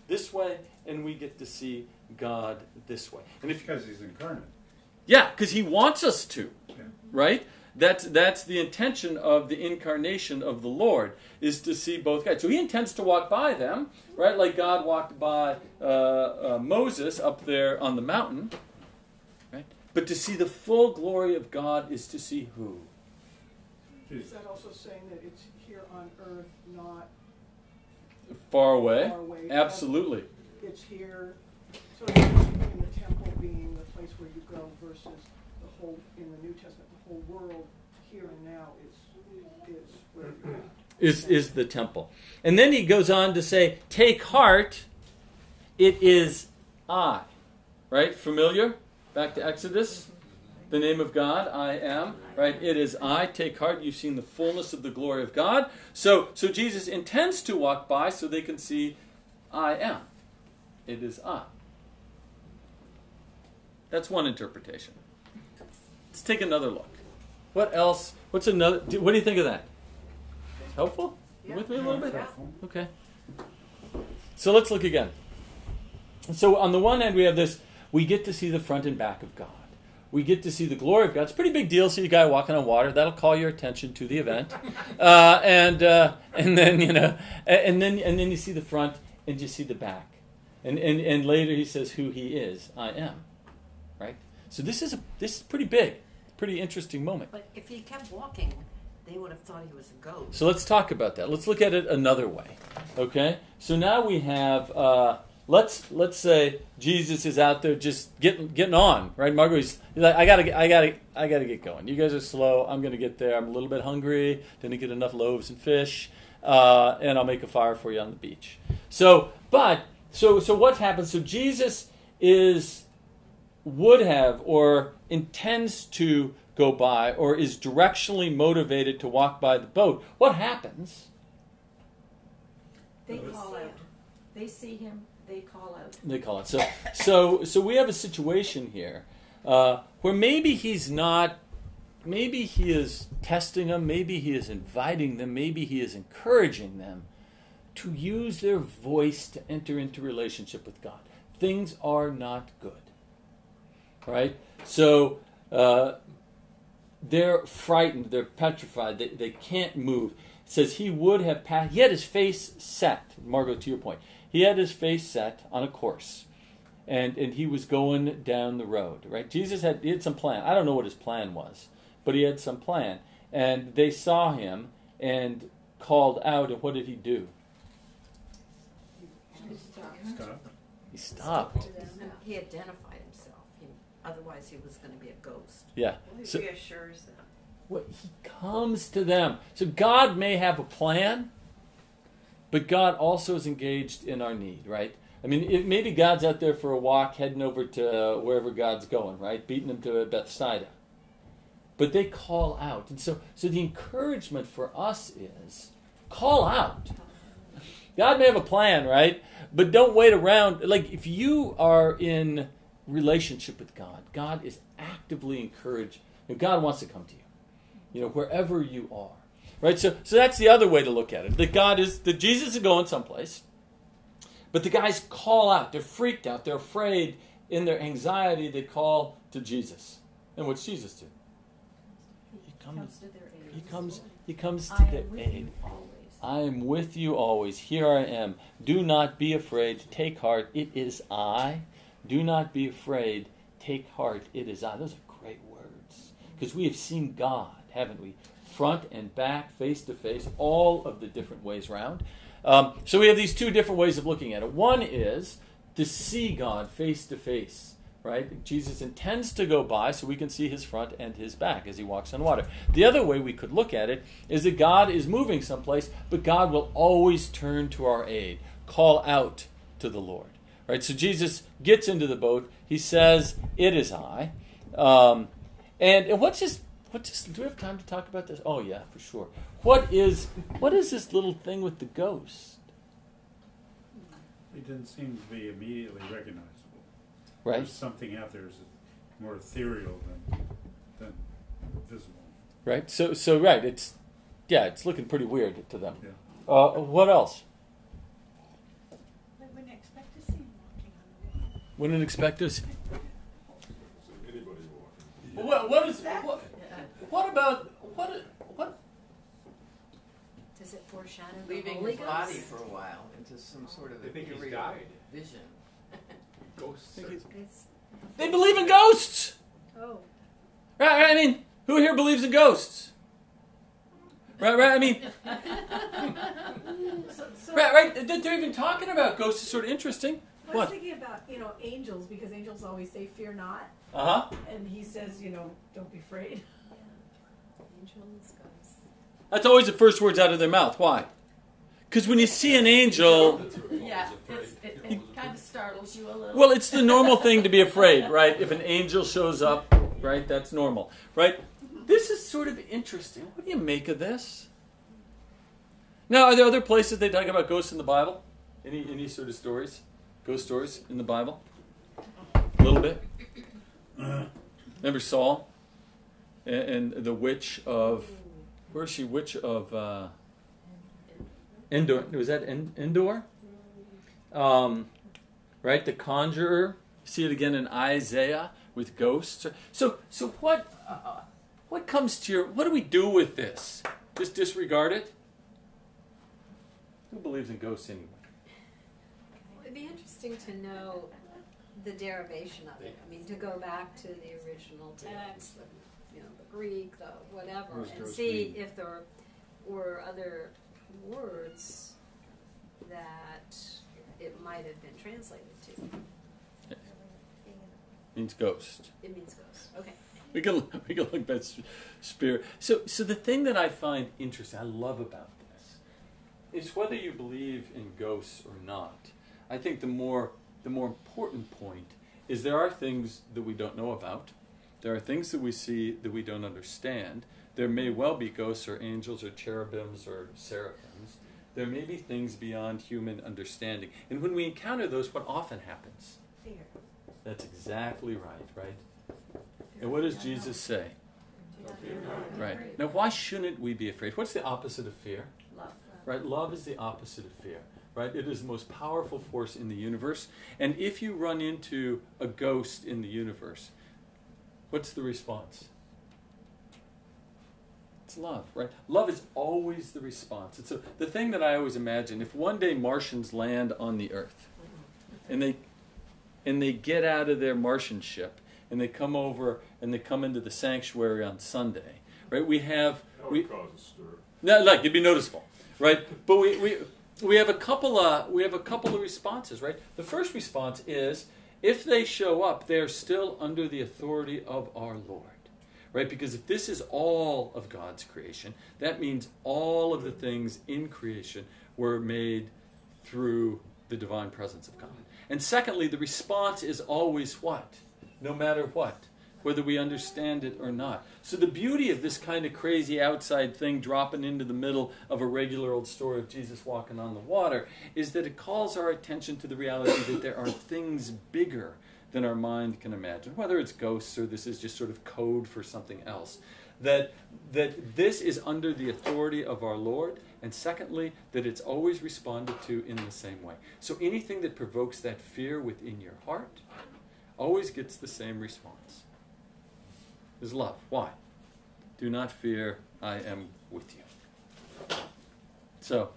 this way, and we get to see God this way. And Because he's incarnate. Yeah, because he wants us to, Yeah. right? That's the intention of the incarnation of the Lord, is to see both guys. So he intends to walk by them, right? Like God walked by Moses up there on the mountain, right? But to see the full glory of God is to see who? Is that also saying that it's here on earth, not Far away? far away? Absolutely. It's here, so it's in the temple being the place where you go versus the whole, in the New Testament, the whole world here and now is where you're at. Is the temple. And then he goes on to say, take heart, it is I. Right? Familiar? Back to Exodus. The name of God, I am. Right? It is I. Take heart. You've seen the fullness of the glory of God. So Jesus intends to walk by so they can see I am. It is I. That's one interpretation. Let's take another look. What else? What do you think of that? Helpful? You with me a little bit? Okay. So let's look again. So on the one hand, we have this, we get to see the front and back of God. We get to see the glory of God. It's a pretty big deal. See a guy walking on water. That'll call your attention to the event. And then you see the front and you see the back. And later he says who he is. I am. Right? So this is pretty big. Pretty interesting moment. But if he kept walking, they would have thought he was a ghost. So let's talk about that. Let's look at it another way. Okay? So now we have let's say Jesus is out there just getting on, right? Margot, he's like, I gotta get going. You guys are slow. I'm gonna get there. I'm a little bit hungry. Didn't get enough loaves and fish, and I'll make a fire for you on the beach. So what happens? So Jesus would have or intends to go by or is directionally motivated to walk by the boat. What happens? They call out. They see him. They call out. They call it. So we have a situation here where maybe he's not. Maybe he is testing them. Maybe he is inviting them. Maybe he is encouraging them to use their voice to enter into relationship with God. Things are not good. Right? So they're frightened. They're petrified. They can't move. It says he would have passed. He had his face set. Margot, to your point. He had his face set on a course. And he was going down the road. Right? Jesus had some plan. I don't know what his plan was. But he had some plan. And they saw him and called out. And what did he do? He stopped. He identified himself. Otherwise, he was going to be a ghost. Yeah. Well, he So, reassures them. he comes to them. So God may have a plan, but God also is engaged in our need, right? I mean, maybe God's out there for a walk, heading over to wherever God's going, right? Beating them to Bethsaida. But they call out. And so the encouragement for us is, call out. God may have a plan, right? But don't wait around. Like, if you are in relationship with God, God is actively encouraged. And God wants to come to you, wherever you are. Right? So that's the other way to look at it. That Jesus is going someplace. But the guys call out. They're freaked out. They're afraid. In their anxiety, they call to Jesus. And what's Jesus do? He comes to their aid. I am with you always. Here I am. Do not be afraid. Take heart. It is I. Do not be afraid. Take heart. It is I. Those are great words. Because we have seen God, haven't we? Front and back, face to face, all of the different ways round. So we have these two different ways of looking at it. One is to see God face to face, right? Jesus intends to go by so we can see his front and his back as he walks on water. The other way we could look at it is that God is moving someplace, but God will always turn to our aid, call out to the Lord, right? So Jesus gets into the boat. He says, "It is I." And what's this? Do we have time to talk about this? Oh yeah, for sure. What is this little thing with the ghost? It didn't seem to be immediately recognizable. Right. There's something out there that's more ethereal than visible. Right. So right. It's looking pretty weird to them. Yeah. What else? I wouldn't expect to see him walking on the water. Wouldn't expect us. Anybody What walking. about Does it foreshadow the Leaving Holy his Ghost? body for a while into some sort of They think he's ethereal died. vision. Ghosts. It's, They believe in ghosts. oh, Right. I mean, who here believes in ghosts? Right. I mean, right. They're even talking about ghosts. Is sort of interesting. I was thinking about, angels, because angels always say, "Fear not," and he says, "Don't be afraid." angels, ghosts. That's always the first words out of their mouth. Why? Because when you see an angel, Yeah, it kind of startles you a little. well, it's the normal thing to be afraid, right? If an angel shows up, right, that's normal, right? This is sort of interesting. What do you make of this? Now, are there other places they talk about ghosts in the Bible? Any sort of stories? Ghost stories in the Bible? A little bit. Remember Saul and the witch of, where is she? Witch of Endor. Was that Endor? Right, the conjurer. See it again in Isaiah with ghosts. So what comes to your? What do we do with this? Just disregard it? Who believes in ghosts anyway? It'd be interesting to know the derivation of it. I mean, to go back to the original text, the Greek, the whatever, What does and ghost see mean? if there were other words that it might have been translated to. Means ghost. It means ghost. Okay. We can look at spirit. So the thing that I find interesting, I love about this, is whether you believe in ghosts or not. I think the more important point is there are things that we don't know about. There are things that we see that we don't understand. There may well be ghosts or angels or cherubims or seraphims. There may be things beyond human understanding. And when we encounter those, what often happens? Fear. That's exactly right? And what does Jesus say? Right. Now, why shouldn't we be afraid? What's the opposite of fear? Love. Right? Love is the opposite of fear. Right? It is the most powerful force in the universe. And if you run into a ghost in the universe, what's the response? It's love, right? Love is always the response. It's the thing that I always imagine, if one day Martians land on the Earth, and they get out of their Martian ship, and they come over and they come into the sanctuary on Sunday, right? That would cause a stir. No, like it'd be noticeable, right? But we have a couple of responses, right? The first response is if they show up, they're still under the authority of our Lord. Right? Because if this is all of God's creation, that means all of the things in creation were made through the divine presence of God. And secondly, the response is always what? No matter what, whether we understand it or not. So the beauty of this kind of crazy outside thing dropping into the middle of a regular old story of Jesus walking on the water is that it calls our attention to the reality that there are things bigger than our mind can imagine, whether it's ghosts or this is just sort of code for something else. That this is under the authority of our Lord, and secondly, that it's always responded to in the same way. So anything that provokes that fear within your heart always gets the same response. Is love. Why? Do not fear, I am with you. So,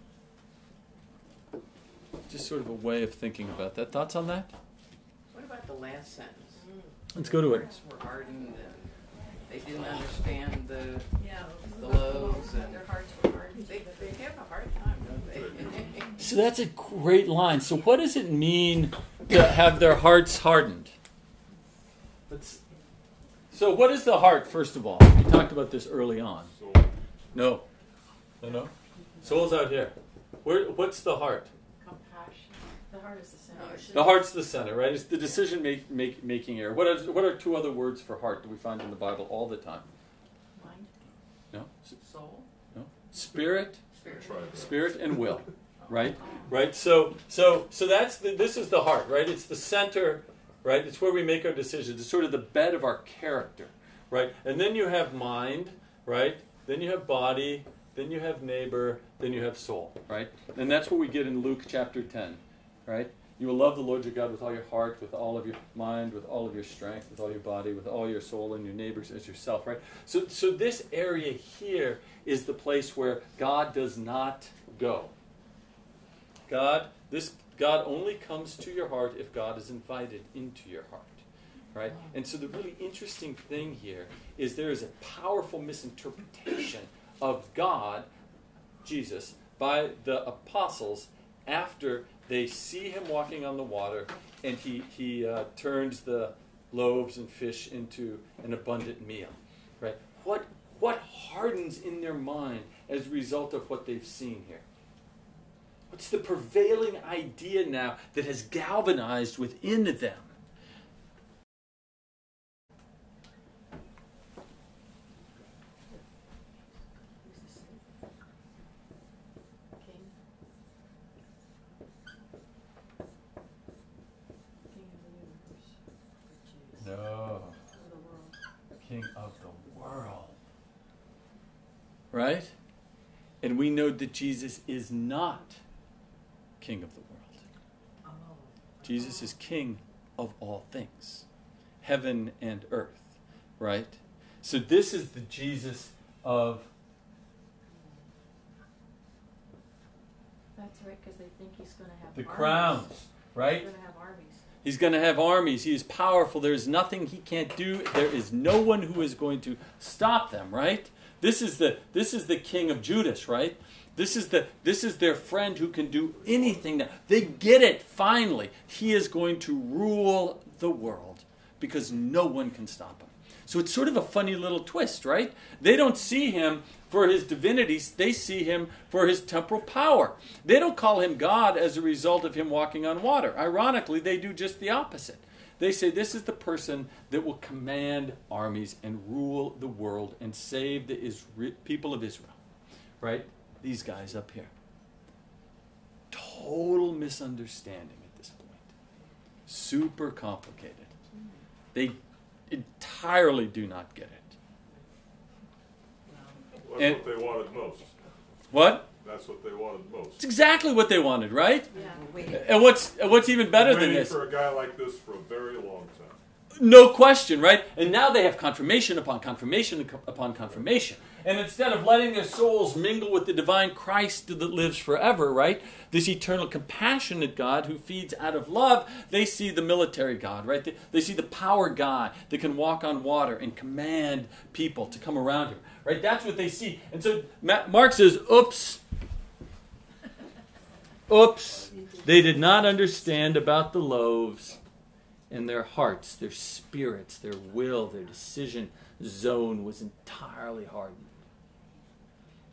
just sort of a way of thinking about that. Thoughts on that? What about the last sentence? Let's go to it. Their hearts were hardened and they didn't understand the Yeah, loaves. And their hearts were hardened. they have a hard time, don't they? So that's a great line. So what does it mean to have their hearts hardened? So what is the heart, first of all? We talked about this early on. No. Soul's out here. What's the heart? Compassion. The heart is the center. The heart's the center, right? It's the decision making area. What are two other words for heart that we find in the Bible all the time? Mind. No. Soul? No. Spirit. Spirit. Spirit and will. Right? Right? So that's this is the heart, right? It's the center, right? It's where we make our decisions. It's sort of the bed of our character, right? And then you have mind, right? Then you have body, then you have neighbor, then you have soul, right? And that's what we get in Luke chapter 10, right? You will love the Lord your God with all your heart, with all of your mind, with all of your strength, with all your body, with all your soul, and your neighbors as yourself, right? So this area here is the place where God does not go. God only comes to your heart if God is invited into your heart, right? And so the really interesting thing here is there is a powerful misinterpretation of God, Jesus, by the apostles after they see him walking on the water and he turns the loaves and fish into an abundant meal, right? What hardens in their mind as a result of what they've seen here? What's the prevailing idea now that has galvanized within them? King. King of the universe. No. Of the world. King of the world. Right? And we know that Jesus is not King of the world. Jesus is King of all things. Heaven and earth. Right? So this is the Jesus of... That's right, because they think he's going to have the armies. crowns. Right? He's going to have armies. He's going to have armies. He is powerful. There is nothing he can't do. There is no one who is going to stop them, right? This is the king of Judas, right? This is their friend who can do anything now. They get it finally. He is going to rule the world because no one can stop him. So it's sort of a funny little twist, right? They don't see him for his divinity. They see him for his temporal power. They don't call him God as a result of him walking on water. Ironically, they do just the opposite. They say this is the person that will command armies and rule the world and save the people of Israel. Right? These guys up here. Total misunderstanding at this point. Super complicated. They entirely do not get it. That's what they wanted most. What? That's what they wanted most. It's exactly what they wanted, right? Yeah. And what's even better than this? Waiting for a guy like this for a very long time. No question, right? And now they have confirmation upon confirmation upon confirmation. And instead of letting their souls mingle with the divine Christ that lives forever, right? This eternal compassionate God who feeds out of love, they see the military God, right? They see the power guy that can walk on water and command people to come around him, right? That's what they see. And so Mark says, oops. Oops. They did not understand about the loaves and their hearts, their spirits, their will, their decision zone was entirely hardened.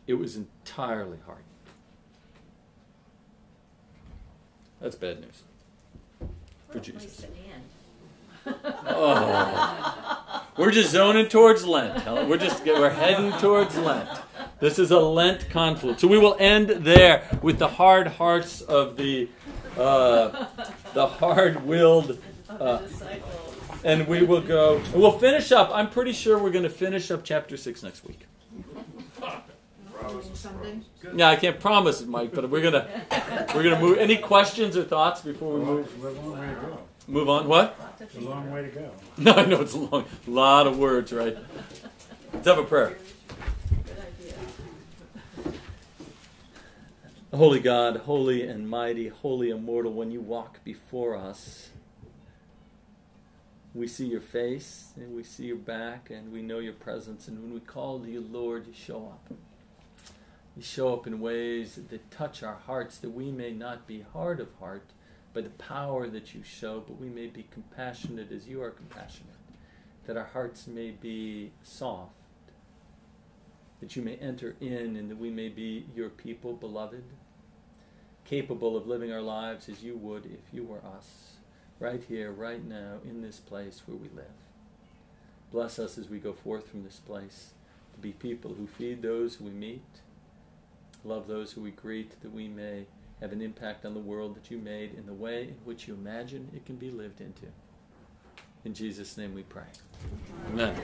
It was entirely hardened. That's bad news for Jesus. Oh. We're just zoning towards Lent, Helen. We're heading towards Lent. This is a Lent confluence. So we will end there with the hard hearts of the hard-willed, and we will go. And we'll finish up. I'm pretty sure we're going to finish up chapter 6 next week. Yeah, I can't promise it, Mike, but we're gonna move. Any questions or thoughts before we move? It's a long way to go. Move on. What? It's a long way to go. No, I know it's a lot of words, right? Let's have a prayer. Holy God, holy and mighty, holy immortal, when you walk before us, we see your face and we see your back and we know your presence. And when we call to you, Lord, you show up. You show up in ways that touch our hearts, that we may not be hard of heart by the power that you show, but we may be compassionate as you are compassionate, that our hearts may be soft, that you may enter in and that we may be your people, beloved, capable of living our lives as you would if you were us, right here, right now, in this place where we live. Bless us as we go forth from this place to be people who feed those who we meet, love those who we greet, that we may have an impact on the world that you made in the way in which you imagine it can be lived into. In Jesus' name we pray. Amen.